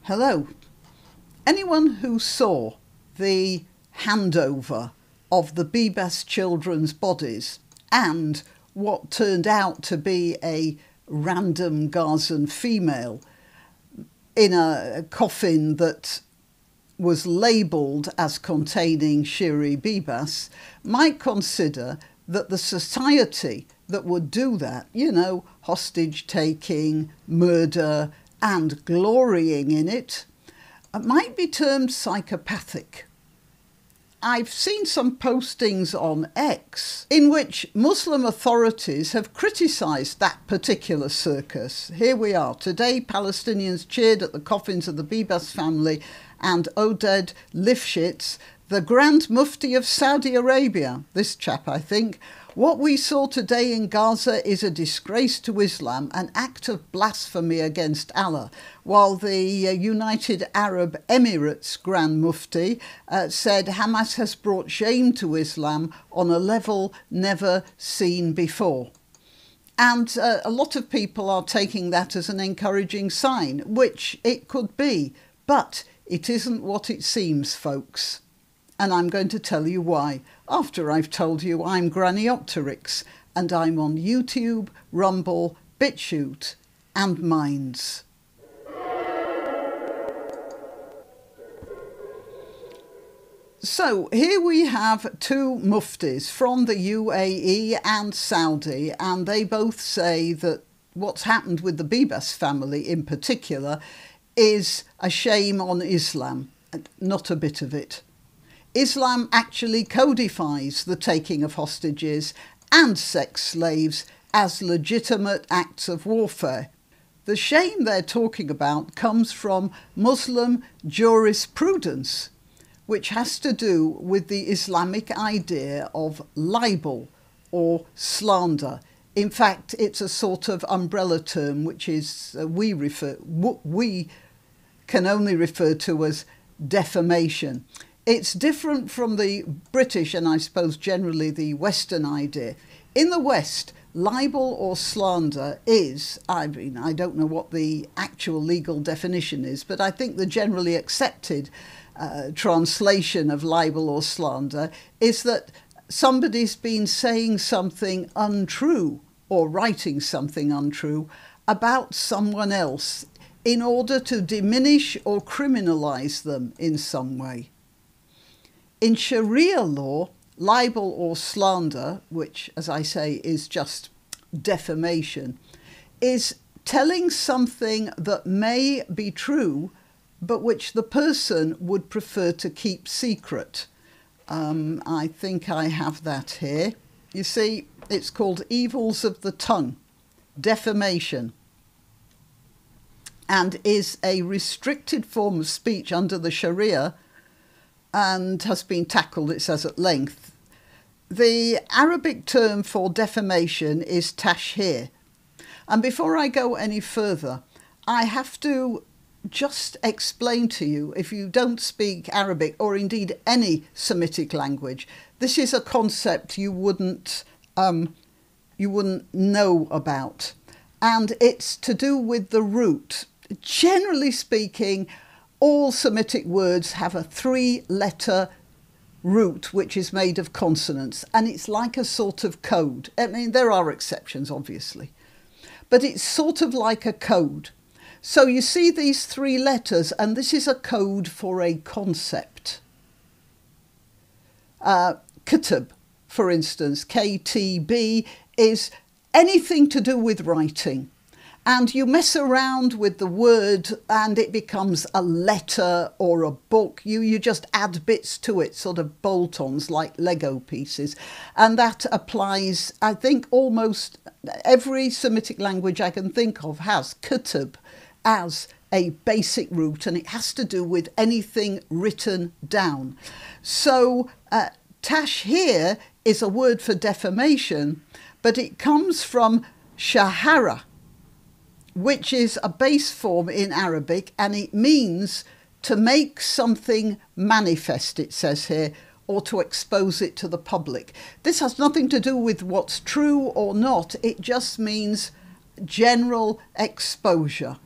Hello. Anyone who saw the handover of the Bibas children's bodies and what turned out to be a random Gazan female in a coffin that was labelled as containing Shiri Bibas might consider that the society that would do that, hostage taking, murder and glorying in it, might be termed psychopathic. I've seen some postings on X in which Muslim authorities have criticised that particular circus. Here we are. Today, Palestinians cheered at the coffins of the Bibas family and Oded Lifshitz, the Grand Mufti of Saudi Arabia, this chap, I think. What we saw today in Gaza is a disgrace to Islam, an act of blasphemy against Allah, while the United Arab Emirates Grand Mufti said Hamas has brought shame to Islam on a level never seen before. And a lot of people are taking that as an encouraging sign, which it could be, but it isn't what it seems, folks. And I'm going to tell you why, after I've told you I'm Granniopteryx, and I'm on YouTube, Rumble, BitChute and Minds. So here we have two muftis from the UAE and Saudi, and they both say that what's happened with the Bibas family in particular is a shame on Islam, and not a bit of it. Islam actually codifies the taking of hostages and sex slaves as legitimate acts of warfare. The shame they're talking about comes from Muslim jurisprudence, which has to do with the Islamic idea of libel or slander. In fact, it's a sort of umbrella term which is we can only refer to as defamation. It's different from the British and I suppose generally the Western idea. In the West, libel or slander is, I don't know what the actual legal definition is, but I think the generally accepted translation of libel or slander is that somebody's been saying something untrue or writing something untrue about someone else in order to diminish or criminalise them in some way. In Sharia law, libel or slander, which, as I say, is just defamation, is telling something that may be true, but which the person would prefer to keep secret. I think I have that here. You see, it's called evils of the tongue, defamation, and is a restricted form of speech under the Sharia and has been tackled, it says, at length. The Arabic term for defamation is tashhir. And before I go any further, I have to just explain to you, if you don't speak Arabic or indeed any Semitic language, this is a concept you wouldn't know about. And it's to do with the root. Generally speaking, all Semitic words have a three-letter root which is made of consonants, and it's like a sort of code. I mean, there are exceptions, obviously, but it's sort of like a code. So you see these three letters, and this is a code for a concept. Kitab, for instance, KTB, is anything to do with writing. And you mess around with the word and it becomes a letter or a book. You just add bits to it, sort of bolt-ons like Lego pieces. And that applies, I think, almost every Semitic language I can think of has kitab as a basic root, and it has to do with anything written down. So tashhir is a word for defamation, but it comes from shahara, which is a base form in Arabic, and it means to make something manifest, it says here, or to expose it to the public. This has nothing to do with what's true or not. It just means general exposure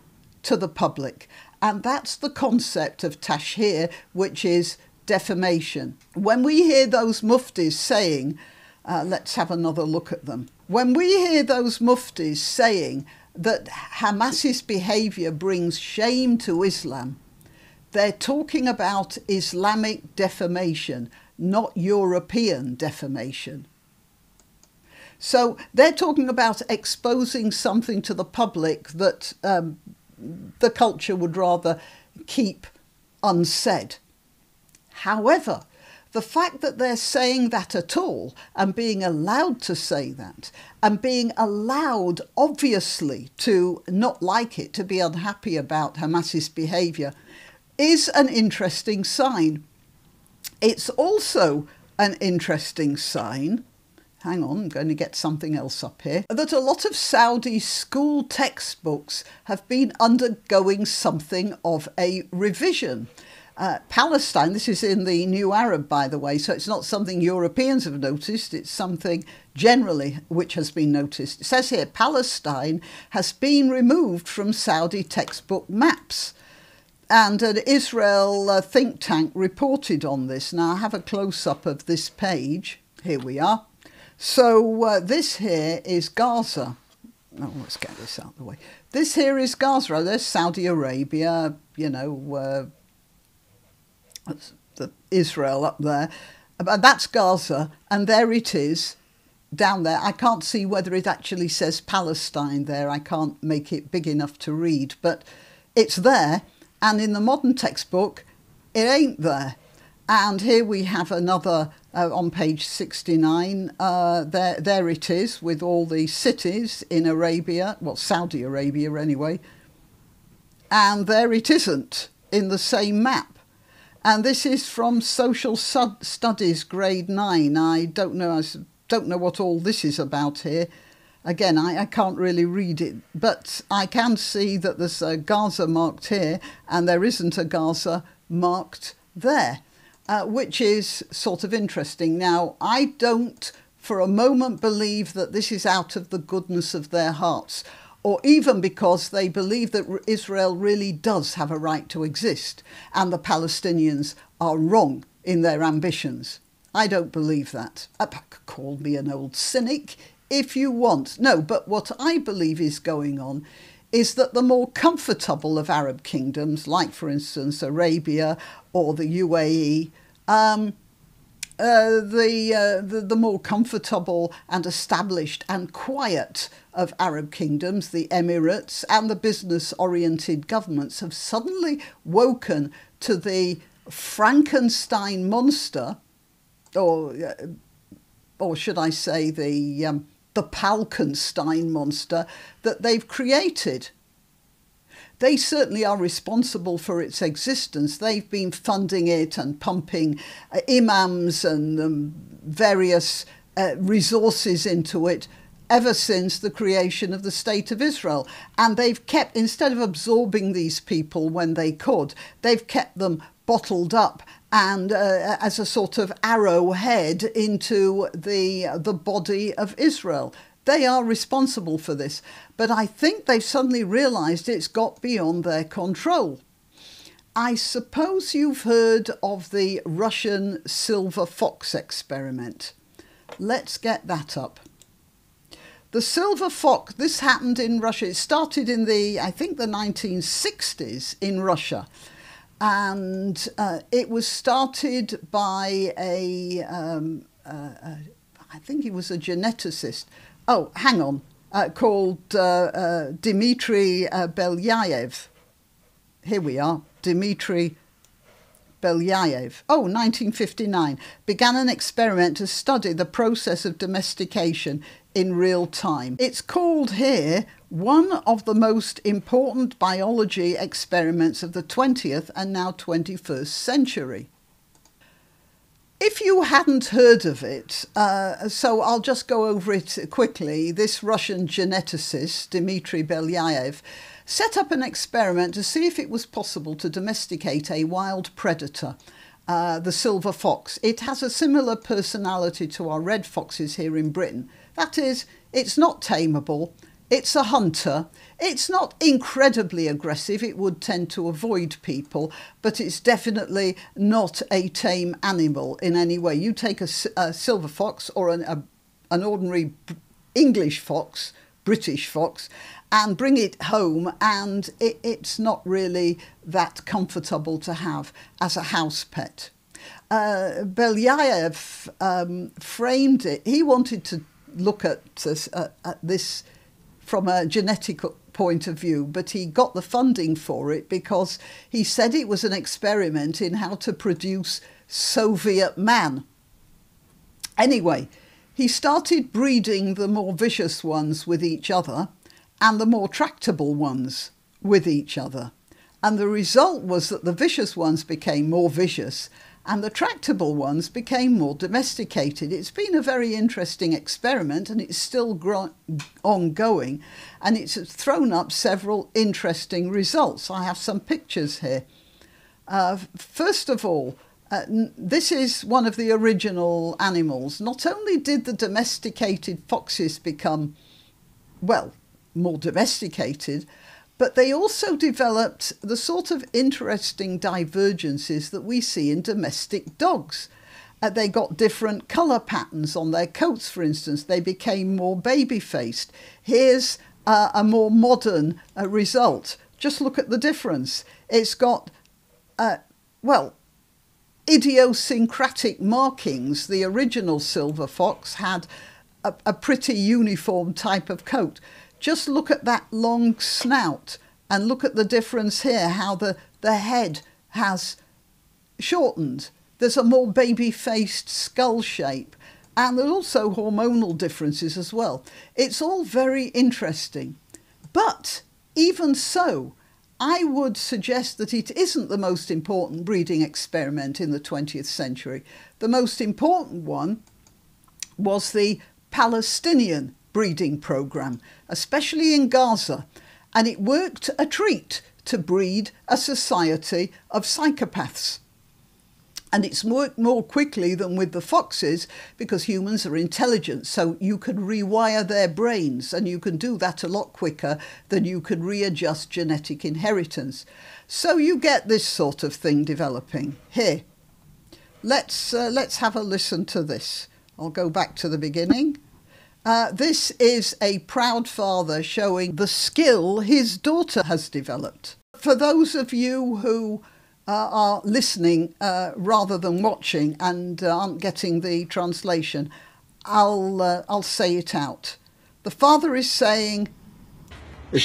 to the public. And that's the concept of tashhir, which is defamation. When we hear those muftis saying, let's have another look at them. When we hear those muftis saying that Hamas's behaviour brings shame to Islam, they're talking about Islamic defamation, not European defamation. So they're talking about exposing something to the public that the culture would rather keep unsaid. However, the fact that they're saying that at all and being allowed to say that and being allowed, obviously, to not like it, to be unhappy about Hamas's behaviour, is an interesting sign. It's also an interesting sign, hang on, I'm going to get something else up here, that a lot of Saudi school textbooks have been undergoing something of a revision. Palestine, this is in the New Arab, by the way, so it's not something Europeans have noticed, it's something generally which has been noticed. It says here, Palestine has been removed from Saudi textbook maps. And an Israel think tank reported on this. Now I have a close-up of this page. Here we are. So this here is Gaza. Oh, let's get this out of the way. This here is Gaza. There's Saudi Arabia, you know, Israel up there. But that's Gaza, and there it is down there. I can't see whether it actually says Palestine there. I can't make it big enough to read, but it's there. And in the modern textbook, it ain't there. And here we have another, on page 69, there it is, with all the cities in Arabia, well, Saudi Arabia anyway. And there it isn't in the same map. And this is from Social Studies, grade 9. I don't know what all this is about here. Again, I can't really read it, but I can see that there's a Gaza marked here and there isn't a Gaza marked there, which is sort of interesting. Now, I don't for a moment believe that this is out of the goodness of their hearts, or even because they believe that Israel really does have a right to exist and the Palestinians are wrong in their ambitions. I don't believe that. Call me an old cynic if you want. No, but what I believe is going on is that the more comfortable of Arab kingdoms, like, for instance, Arabia or the UAE, the more comfortable and established and quiet of Arab kingdoms, the Emirates and the business-oriented governments, have suddenly woken to the Frankenstein monster, or should I say the Palkenstein monster that they've created. They certainly are responsible for its existence. They've been funding it and pumping imams and various resources into it ever since the creation of the State of Israel. And they've kept, instead of absorbing these people when they could, they've kept them bottled up and as a sort of arrowhead into the body of Israel. They are responsible for this, but I think they've suddenly realised it's got beyond their control. I suppose you've heard of the Russian silver fox experiment. Let's get that up. The silver fox, this happened in Russia. It started in I think the 1960s in Russia. And it was started by I think he was a geneticist. Oh, hang on, called Dmitry Belyaev. Here we are, Dmitry Belyaev. Oh, 1959. Began an experiment to study the process of domestication in real time. It's called here one of the most important biology experiments of the 20th and now 21st century. If you hadn't heard of it, so I'll just go over it quickly. This Russian geneticist, Dmitry Belyaev, set up an experiment to see if it was possible to domesticate a wild predator, the silver fox. It has a similar personality to our red foxes here in Britain. That is, it's not tameable, It's a hunter. It's not incredibly aggressive. It would tend to avoid people, but it's definitely not a tame animal in any way. You take a silver fox or an ordinary English fox, British fox, and bring it home, and it's not really that comfortable to have as a house pet. Belyaev framed it. He wanted to look at this from a genetic point of view, but he got the funding for it because he said it was an experiment in how to produce Soviet man. Anyway, he started breeding the more vicious ones with each other and the more tractable ones with each other. And the result was that the vicious ones became more vicious and the tractable ones became more domesticated. It's been a very interesting experiment, and it's still ongoing, and it's thrown up several interesting results. I have some pictures here. First of all, this is one of the original animals. Not only did the domesticated foxes become, well, more domesticated, but they also developed the sort of interesting divergences that we see in domestic dogs. They got different colour patterns on their coats, for instance. They became more baby-faced. Here's a more modern result. Just look at the difference. It's got, well, idiosyncratic markings. The original silver fox had a pretty uniform type of coat. Just look at that long snout and look at the difference here, how the head has shortened. There's a more baby-faced skull shape, and there's also hormonal differences as well. It's all very interesting. But even so, I would suggest that it isn't the most important breeding experiment in the 20th century. The most important one was the Palestinian breeding program, especially in Gaza, and it worked a treat to breed a society of psychopaths. And it's worked more quickly than with the foxes because humans are intelligent, so you could rewire their brains, and you can do that a lot quicker than you could readjust genetic inheritance. So you get this sort of thing developing. Here, let's have a listen to this. I'll go back to the beginning. This is a proud father showing the skill his daughter has developed. For those of you who are listening rather than watching and aren't getting the translation, I'll say it out. The father is saying, the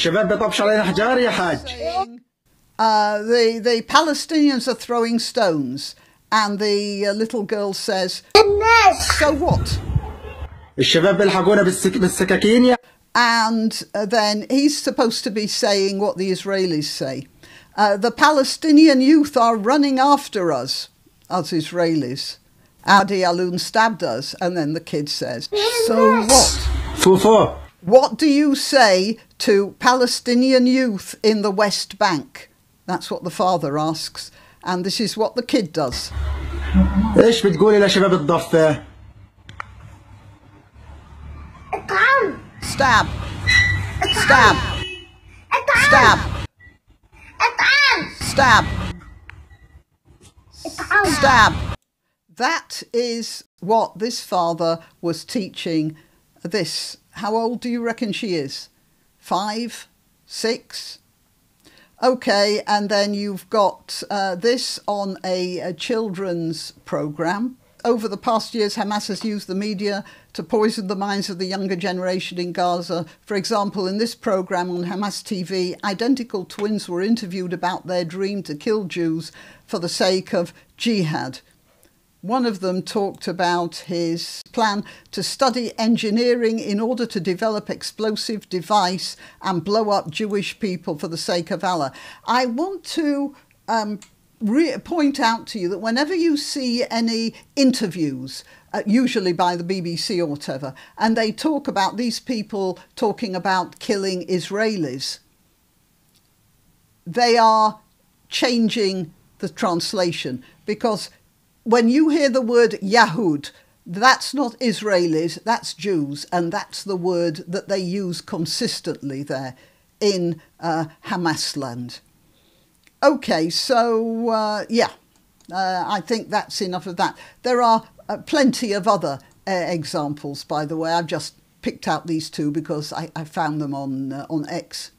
Palestinians are throwing stones, and the little girl says, so what? And then he's supposed to be saying what the Israelis say. The Palestinian youth are running after us, as Israelis. Adi Alun stabbed us. And then the kid says, so what? What do you say to Palestinian youth in the West Bank? That's what the father asks. And this is what the kid does. Stab. Stab. Stab. Stab. Stab. That is what this father was teaching this. How old do you reckon she is? 5? 6? Okay, and then you've got this on a children's programme. Over the past years, Hamas has used the media to poison the minds of the younger generation in Gaza. For example, in this programme on Hamas TV, identical twins were interviewed about their dream to kill Jews for the sake of jihad. One of them talked about his plan to study engineering in order to develop explosive device and blow up Jewish people for the sake of Allah. I want to point out to you that whenever you see any interviews, usually by the BBC or whatever, and they talk about these people talking about killing Israelis, they are changing the translation, because when you hear the word Yahud, That's not Israelis, that's Jews, and that's the word that they use consistently there in Hamas land. Okay, so I think that's enough of that. There are plenty of other examples, by the way. I've just picked out these two because I found them on X.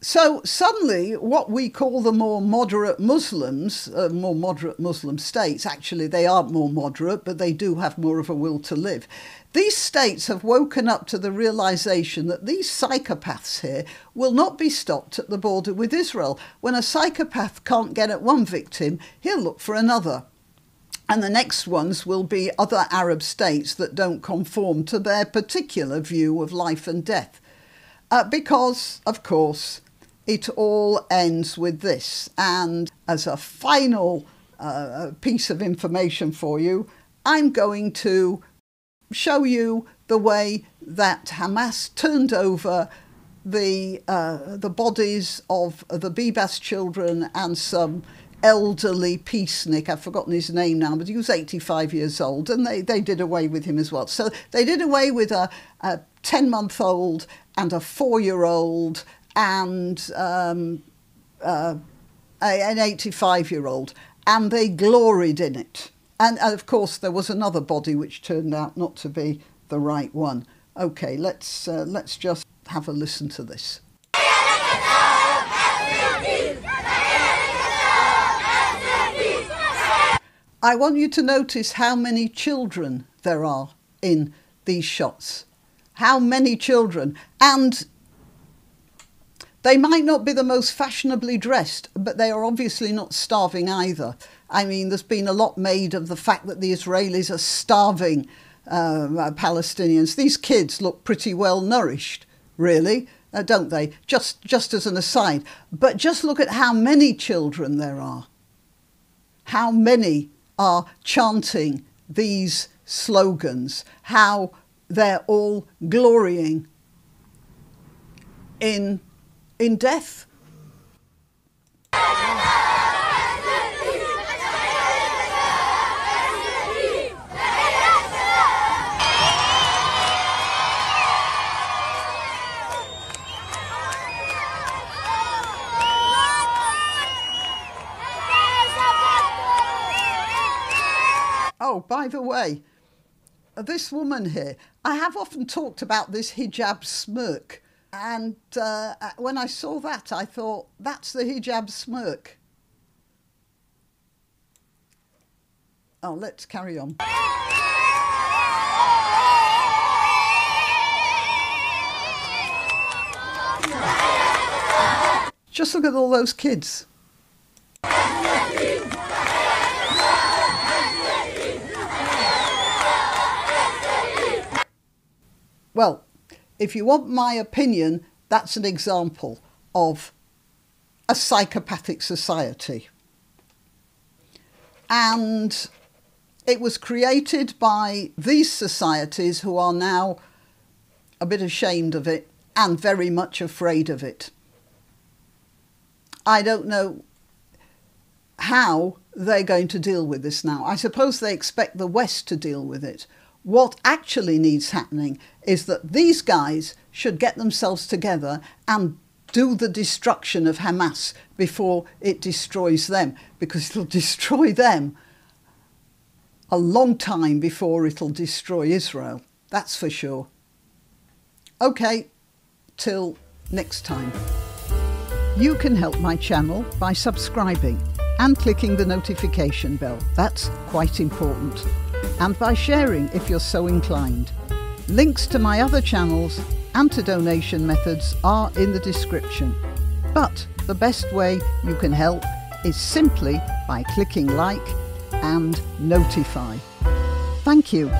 So suddenly what we call the more moderate Muslims, more moderate Muslim states, actually they aren't more moderate, but they do have more of a will to live. These states have woken up to the realisation that these psychopaths here will not be stopped at the border with Israel. When a psychopath can't get at one victim, he'll look for another. And the next ones will be other Arab states that don't conform to their particular view of life and death. Because, of course, it all ends with this. And as a final piece of information for you, I'm going to show you the way that Hamas turned over the bodies of the Bibas children and some elderly peacenik. I've forgotten his name now, but he was 85 years old, and they did away with him as well. So they did away with a 10-month-old and a 4-year-old and an 85-year-old, and they gloried in it. And of course there was another body which turned out not to be the right one. Okay, let's just have a listen to this. I want you to notice how many children there are in these shots. How many children. And they might not be the most fashionably dressed, but they are obviously not starving either. I mean, there's been a lot made of the fact that the Israelis are starving Palestinians. These kids look pretty well nourished, really, don't they? Just as an aside. But just look at how many children there are. How many are chanting these slogans. How they're all glorying in death. Oh, by the way, this woman here, I have often talked about this hijab smirk. And when I saw that, I thought, that's the hijab smirk. Oh, let's carry on. Just look at all those kids. Well, if you want my opinion, that's an example of a psychopathic society. And it was created by these societies who are now a bit ashamed of it and very much afraid of it. I don't know how they're going to deal with this now. I suppose they expect the West to deal with it. What actually needs happening is that these guys should get themselves together and do the destruction of Hamas before it destroys them, because it'll destroy them a long time before it'll destroy Israel. That's for sure. Okay, till next time. You can help my channel by subscribing and clicking the notification bell. That's quite important. And by sharing if you're so inclined. Links to my other channels and to donation methods are in the description. But the best way you can help is simply by clicking like and notify. Thank you.